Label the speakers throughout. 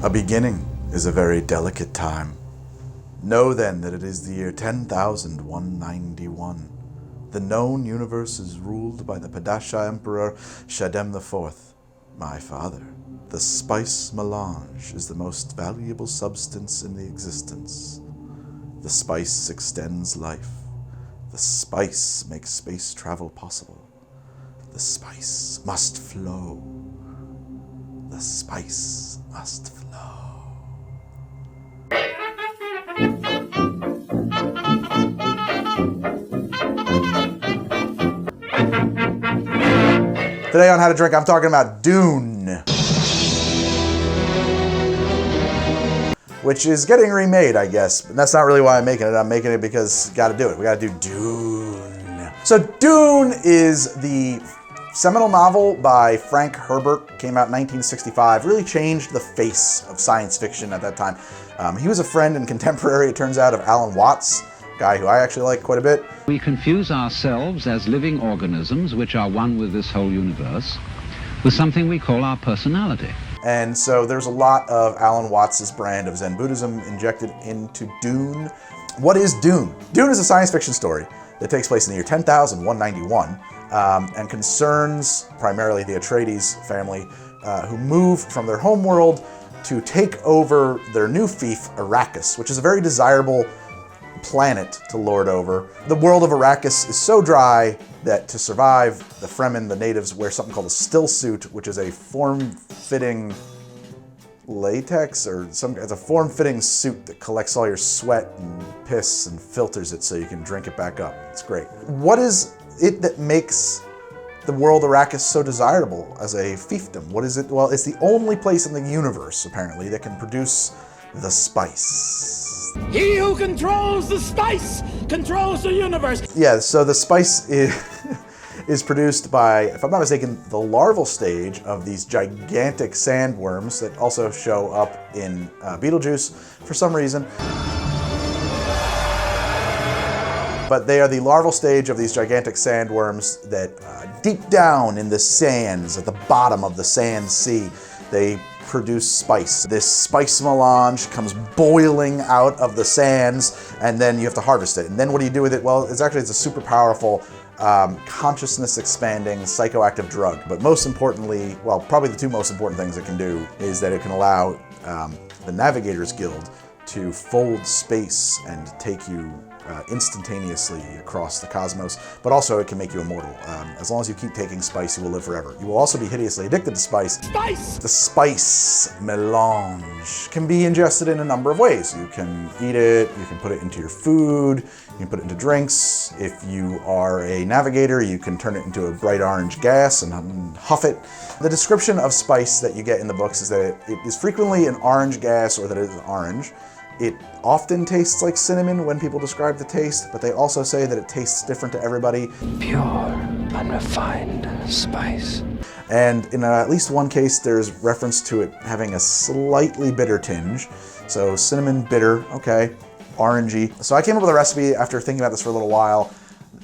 Speaker 1: A beginning is a very delicate time. Know then that it is the year 10,191. The known universe is ruled by the Padasha Emperor Shaddam IV, my father. The spice melange is the most valuable substance in the existence. The spice extends life. The spice makes space travel possible. The spice must flow. The spice must flow. Today on How to Drink, I'm talking about Dune, which is getting remade, I guess. But that's not really why I'm making it. I'm making it because gotta do it. We gotta do Dune. So Dune is the seminal novel by Frank Herbert. Came out in 1965. Really changed the face of science fiction at that time. He was a friend and contemporary, it turns out, of Alan Watts, a guy who I actually like quite a bit.
Speaker 2: We confuse ourselves as living organisms, which are one with this whole universe, with something we call our personality.
Speaker 1: And so there's a lot of Alan Watts' brand of Zen Buddhism injected into Dune. What is Dune? Dune is a science fiction story that takes place in the year 10,191 and concerns primarily the Atreides family who move from their homeworld to take over their new fief, Arrakis, which is a very desirable planet to lord over. The world of Arrakis is so dry that to survive, the Fremen, the natives, wear something called a still suit, which is a form-fitting latex it's a form-fitting suit that collects all your sweat and piss and filters it so you can drink it back up. It's great. What is it that makes the world Arrakis so desirable as a fiefdom? What is it? Well, it's the only place in the universe, apparently, that can produce the spice.
Speaker 3: He who controls the spice controls the universe.
Speaker 1: Yeah, so the spice is produced by, if I'm not mistaken, the larval stage of these gigantic sandworms that also show up in Beetlejuice for some reason. But they are the larval stage of these gigantic sandworms that deep down in the sands, at the bottom of the sand sea, they produce spice. This spice melange comes boiling out of the sands, and then you have to harvest it. And then what do you do with it? Well, it's a super powerful, consciousness expanding psychoactive drug. But most importantly, well, probably the two most important things it can do is that it can allow the Navigators Guild to fold space and take you instantaneously across the cosmos, but also it can make you immortal. As long as you keep taking spice, you will live forever. You will also be hideously addicted to spice.
Speaker 3: Spice!
Speaker 1: The spice melange can be ingested in a number of ways. You can eat it, you can put it into your food, you can put it into drinks. If you are a navigator, you can turn it into a bright orange gas and huff it. The description of spice that you get in the books is that it is frequently an orange gas, or that it is orange. It often tastes like cinnamon when people describe the taste, but they also say that it tastes different to everybody.
Speaker 4: Pure, unrefined spice.
Speaker 1: And in at least one case, there's reference to it having a slightly bitter tinge. So cinnamon, bitter, okay, orangey. So I came up with a recipe after thinking about this for a little while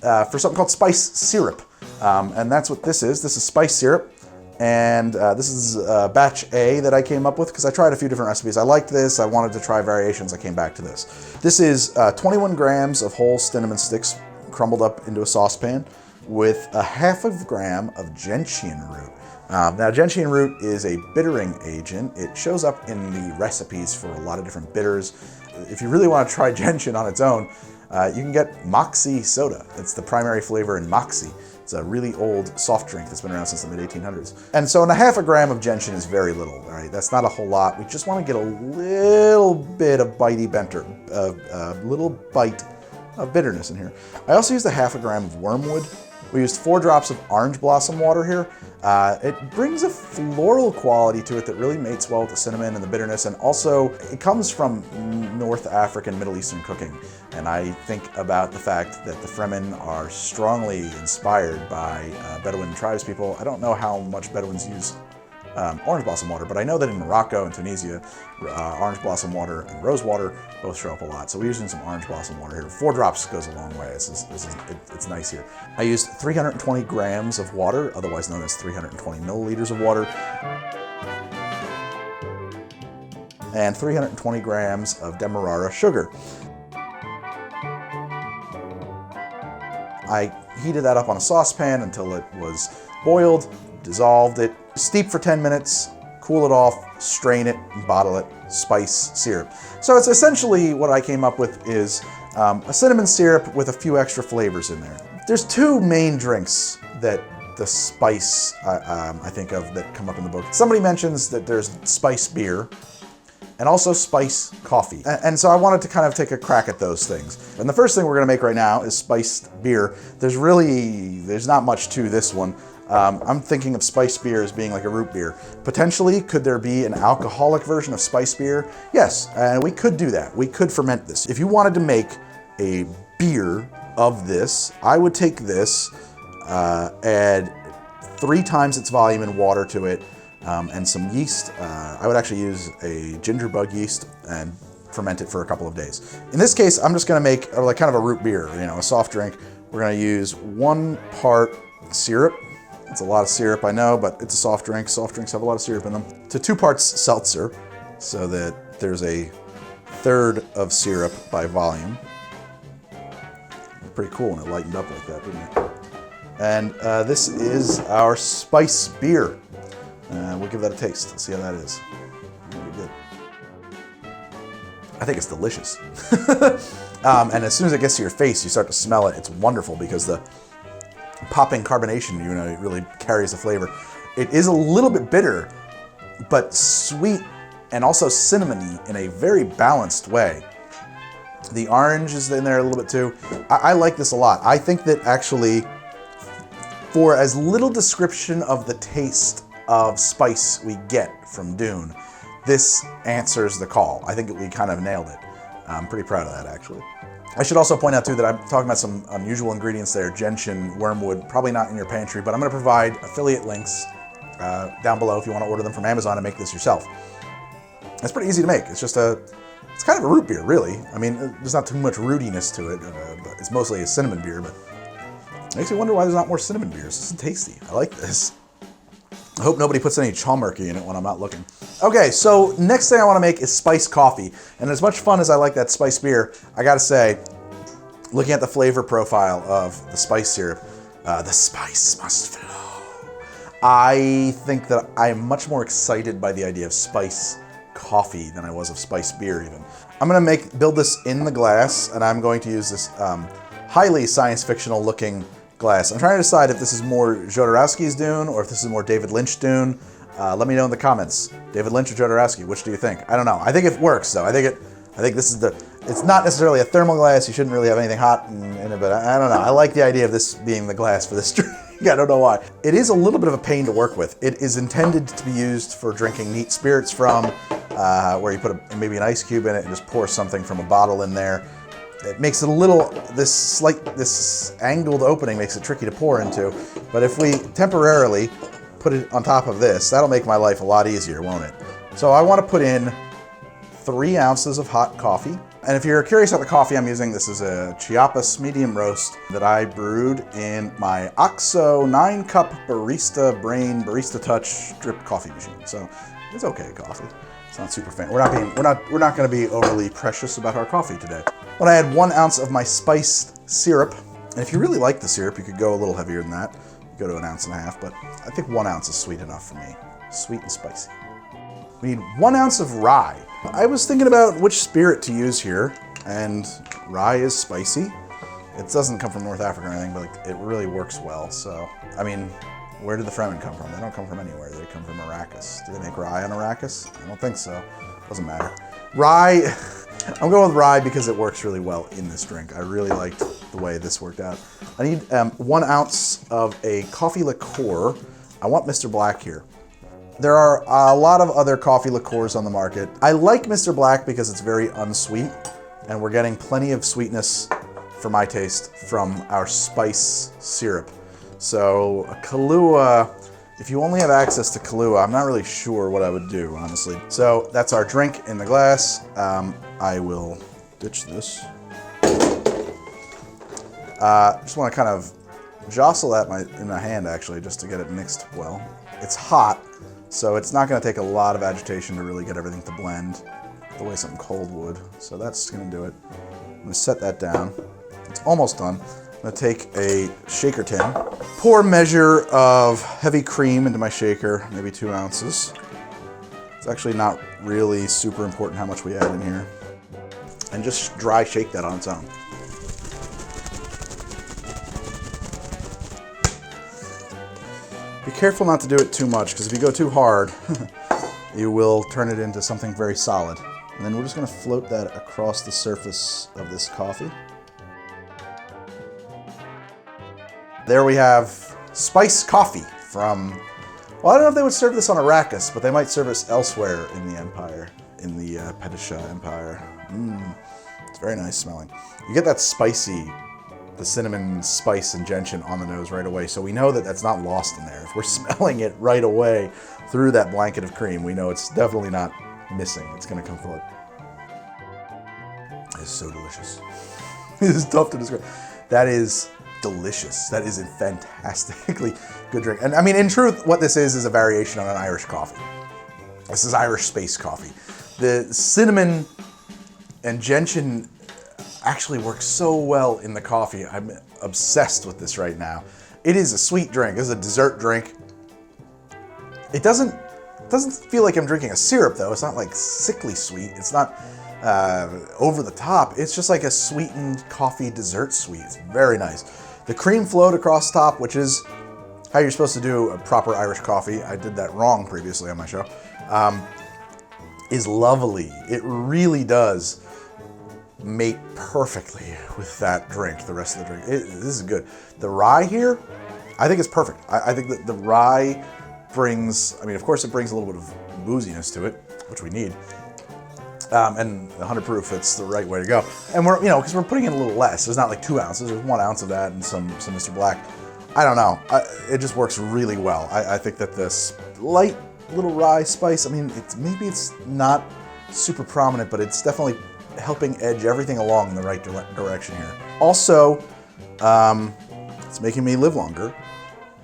Speaker 1: for something called spice syrup. And that's what this is. This is spice syrup. And this is batch A that I came up with because I tried a few different recipes. I liked this, I wanted to try variations, I came back to this. This is 21 grams of whole cinnamon sticks crumbled up into a saucepan with a half a gram of gentian root. Now gentian root is a bittering agent. It shows up in the recipes for a lot of different bitters. If you really want to try gentian on its own, you can get Moxie soda. It's the primary flavor in Moxie. It's a really old soft drink that's been around since the mid-1800s. And so a half a gram of gentian is very little, all right? That's not a whole lot. We just want to get a little bit of bitey banter, a little bite of bitterness in here. I also used a half a gram of wormwood. We used 4 drops of orange blossom water here. It brings a floral quality to it that really mates well with the cinnamon and the bitterness, and also it comes from North African, Middle Eastern cooking. And I think about the fact that the Fremen are strongly inspired by Bedouin tribespeople. I don't know how much Bedouins use orange blossom water, but I know that in Morocco and Tunisia, orange blossom water and rose water both show up a lot. So we're using some orange blossom water here. 4 drops goes a long way. It's nice here. I used 320 grams of water, otherwise known as 320 milliliters of water. and 320 grams of Demerara sugar. I heated that up on a saucepan until it was boiled, dissolved it, steep for 10 minutes, cool it off, strain it, and bottle it, spice syrup. So it's essentially what I came up with is a cinnamon syrup with a few extra flavors in there. There's two main drinks that the spice I think of that come up in the book. Somebody mentions that there's spice beer and also spice coffee. And so I wanted to kind of take a crack at those things. And the first thing we're gonna make right now is spiced beer. There's not much to this one. I'm thinking of spice beer as being like a root beer. Potentially, could there be an alcoholic version of spice beer? Yes, and we could do that. We could ferment this. If you wanted to make a beer of this, I would take this, add 3 times its volume in water to it, and some yeast. I would actually use a ginger bug yeast and ferment it for a couple of days. In this case, I'm just gonna make like kind of a root beer, a soft drink. We're gonna use 1 part syrup. It's a lot of syrup, I know, but it's a soft drink. Soft drinks have a lot of syrup in them. To 2 parts seltzer, so that there's a third of syrup by volume. Pretty cool when it lightened up like that, didn't it? And this is our spice beer. We'll give that a taste. Let's see how that is. Pretty good. I think it's delicious. And as soon as it gets to your face, you start to smell it. It's wonderful because the popping carbonation, it really carries the flavor. It is a little bit bitter, but sweet and also cinnamony in a very balanced way. The orange is in there a little bit too. I like this a lot. I think that actually, for as little description of the taste of spice we get from Dune, this answers the call. I think we kind of nailed it. I'm pretty proud of that, actually. I should also point out too that I'm talking about some unusual ingredients there. Gentian, wormwood, probably not in your pantry, but I'm gonna provide affiliate links down below if you wanna order them from Amazon and make this yourself. It's pretty easy to make. It's kind of a root beer, really. I mean, there's not too much rootiness to it, but it's mostly a cinnamon beer, but it makes me wonder why there's not more cinnamon beers. This is tasty. I like this. I hope nobody puts any chalmurky in it when I'm not looking. Okay, so next thing I want to make is spice coffee. And as much fun as I like that spice beer, I gotta say, looking at the flavor profile of the spice syrup, the spice must flow. I think that I'm much more excited by the idea of spice coffee than I was of spice beer even. I'm gonna build this in the glass, and I'm going to use this highly science fictional looking glass. I'm trying to decide if this is more Jodorowsky's Dune or if this is more David Lynch Dune. Let me know in the comments. David Lynch or Jodorowsky, which do you think? I don't know. I think it works though. I think this is it's not necessarily a thermal glass. You shouldn't really have anything hot in it, but I don't know. I like the idea of this being the glass for this drink. I don't know why. It is a little bit of a pain to work with. It is intended to be used for drinking neat spirits from, where you put maybe an ice cube in it and just pour something from a bottle in there. It makes it a little, this angled opening makes it tricky to pour into, but if we temporarily put it on top of this, that'll make my life a lot easier, won't it? So I want to put in 3 ounces of hot coffee. And if you're curious about the coffee I'm using, this is a Chiapas medium roast that I brewed in my OXO 9-cup Barista Touch drip coffee machine. So it's okay coffee. It's not super fancy. We're not going to be overly precious about our coffee today. When I add 1 ounce of my spiced syrup, and if you really like the syrup, you could go a little heavier than that. You go to 1.5 ounces, but I think 1 ounce is sweet enough for me. Sweet and spicy. We need 1 ounce of rye. I was thinking about which spirit to use here, and rye is spicy. It doesn't come from North Africa or anything, but it really works well. So, I mean, where did the Fremen come from? They don't come from anywhere. They come from Arrakis. Do they make rye on Arrakis? I don't think so. Doesn't matter. Rye, I'm going with rye because it works really well in this drink. I really liked the way this worked out. I need 1 ounce of a coffee liqueur. I want Mr. Black here. There are a lot of other coffee liqueurs on the market. I like Mr. Black because it's very unsweet, and we're getting plenty of sweetness for my taste from our spice syrup. So a Kahlua, if you only have access to Kahlua, I'm not really sure what I would do, honestly. So that's our drink in the glass. I will ditch this. Just want to kind of jostle that in my hand, actually, just to get it mixed well. It's hot, So it's not going to take a lot of agitation to really get everything to blend the way something cold would. So that's going to do it. I'm going to set that down. It's almost done. I'm going to take a shaker tin, pour a measure of heavy cream into my shaker, maybe 2 ounces. It's actually not really super important how much we add in here. And just dry shake that on its own. Be careful not to do it too much, because if you go too hard, you will turn it into something very solid. And then we're just going to float that across the surface of this coffee. There we have spice coffee from, well, I don't know if they would serve this on Arrakis, but they might serve us elsewhere in the Empire, in the Pedisha Empire. It's very nice smelling. You get that spicy, the cinnamon, spice, and gentian on the nose right away, so we know that that's not lost in there. If we're smelling it right away through that blanket of cream, we know it's definitely not missing. It's going to come forward. It's so delicious. It is tough to describe. That is delicious. That is a fantastically good drink. And I mean, in truth, what this is a variation on an Irish coffee. This is Irish space coffee. The cinnamon and gentian actually works so well in the coffee. I'm obsessed with this right now. It is a sweet drink. This is a dessert drink. It doesn't feel like I'm drinking a syrup though. It's not like sickly sweet. It's not over the top. It's just like a sweetened coffee dessert sweet. It's very nice. The cream flowed across top, which is how you're supposed to do a proper Irish coffee. I did that wrong previously on my show. Is lovely. It really does mate perfectly with that drink, the rest of the drink. This is good. The rye here, I think it's perfect. I think that the rye brings, I mean, of course it brings a little bit of booziness to it, which we need. And 100 proof, it's the right way to go. And we're, because we're putting in a little less. There's not like 2 ounces, there's 1 ounce of that and some Mr. Black. I don't know, it just works really well. I think that this light little rye spice, I mean, maybe it's not super prominent, but it's definitely helping edge everything along in the right direction here. Also, it's making me live longer,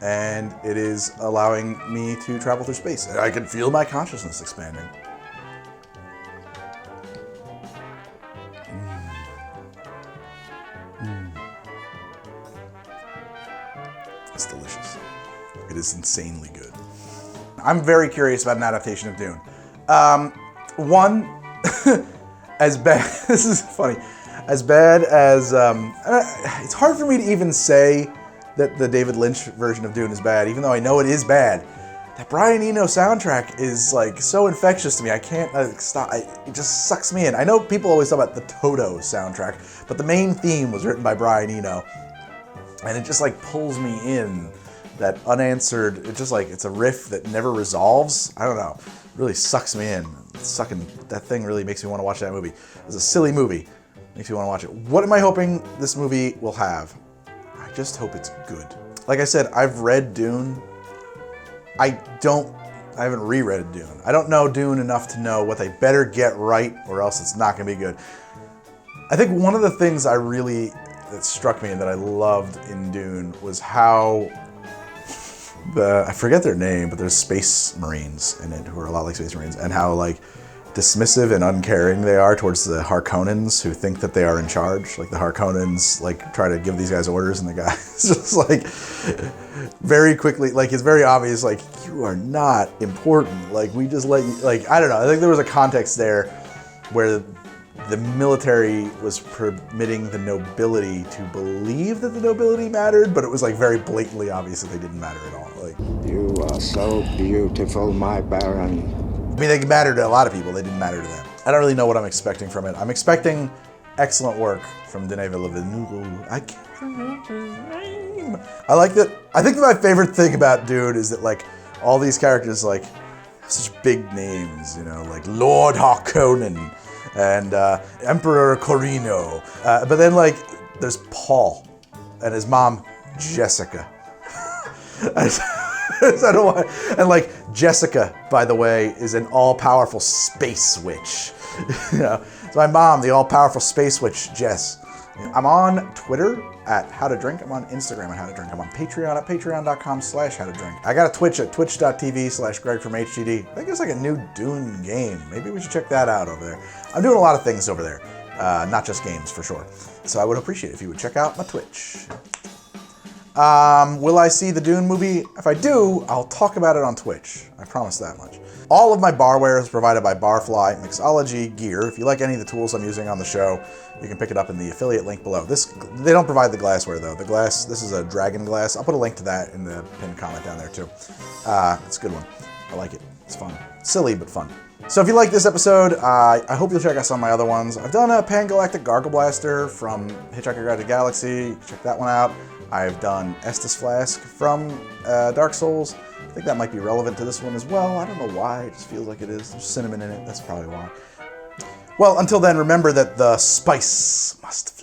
Speaker 1: and it is allowing me to travel through space. I can feel my consciousness expanding. It's delicious. It is insanely good. I'm very curious about an adaptation of Dune. One, as bad, this is funny, as bad as, it's hard for me to even say that the David Lynch version of Dune is bad, even though I know it is bad. That Brian Eno soundtrack is like so infectious to me. I can't stop, it just sucks me in. I know people always talk about the Toto soundtrack, but the main theme was written by Brian Eno. And it just like pulls me in, that unanswered, it's just like, it's a riff that never resolves. I don't know, it really sucks me in. That thing really makes me want to watch that movie. It's a silly movie, makes me want to watch it. What am I hoping this movie will have? I just hope it's good. Like I said, I've read Dune. I haven't reread Dune. I don't know Dune enough to know what they better get right or else it's not gonna be good. I think one of the things that struck me and that I loved in Dune was how I forget their name, but there's space marines in it who are a lot like space marines, and how like dismissive and uncaring they are towards the Harkonnens who think that they are in charge. Like the Harkonnens like try to give these guys orders, and the guy's just like very quickly, like it's very obvious, like you are not important. Like we just let you, like, I don't know. I think there was a context there where the military was permitting the nobility to believe that the nobility mattered, but it was like very blatantly obvious that they didn't matter at all. Like,
Speaker 5: you are so beautiful, my Baron.
Speaker 1: I mean, they mattered to a lot of people, they didn't matter to them. I don't really know what I'm expecting from it. I'm expecting excellent work from Denis Villeneuve. I can't remember his name. I think that my favorite thing about Dune is that like all these characters like have such big names, like Lord Harkonnen and Emperor Corino. But then like there's Paul and his mom Jessica. I don't know why. And like Jessica, by the way, is an all-powerful space witch. So my mom, the all-powerful space witch Jess. I'm on Twitter at How to Drink. I'm on Instagram at How to Drink. I'm on Patreon at patreon.com/howtodrink. I got a Twitch at twitch.tv/GregFromHDD. I think it's like a new Dune game. Maybe we should check that out over there. I'm doing a lot of things over there, not just games for sure. So I would appreciate it if you would check out my Twitch. Will I see the Dune movie? If I do, I'll talk about it on Twitch. I promise that much. All of my barware is provided by Barfly Mixology Gear. If you like any of the tools I'm using on the show, you can pick it up in the affiliate link below. They don't provide the glassware though. This is a dragon glass. I'll put a link to that in the pinned comment down there too. It's a good one. I like it. It's fun. Silly, but fun. So if you like this episode, I hope you'll check out some of my other ones. I've done a Pan-Galactic Gargle Blaster from Hitchhiker Guide to the Galaxy. Check that one out. I've done Estus Flask from Dark Souls. I think that might be relevant to this one as well. I don't know why, it just feels like it is. There's cinnamon in it, that's probably why. Well, until then, remember that the spice must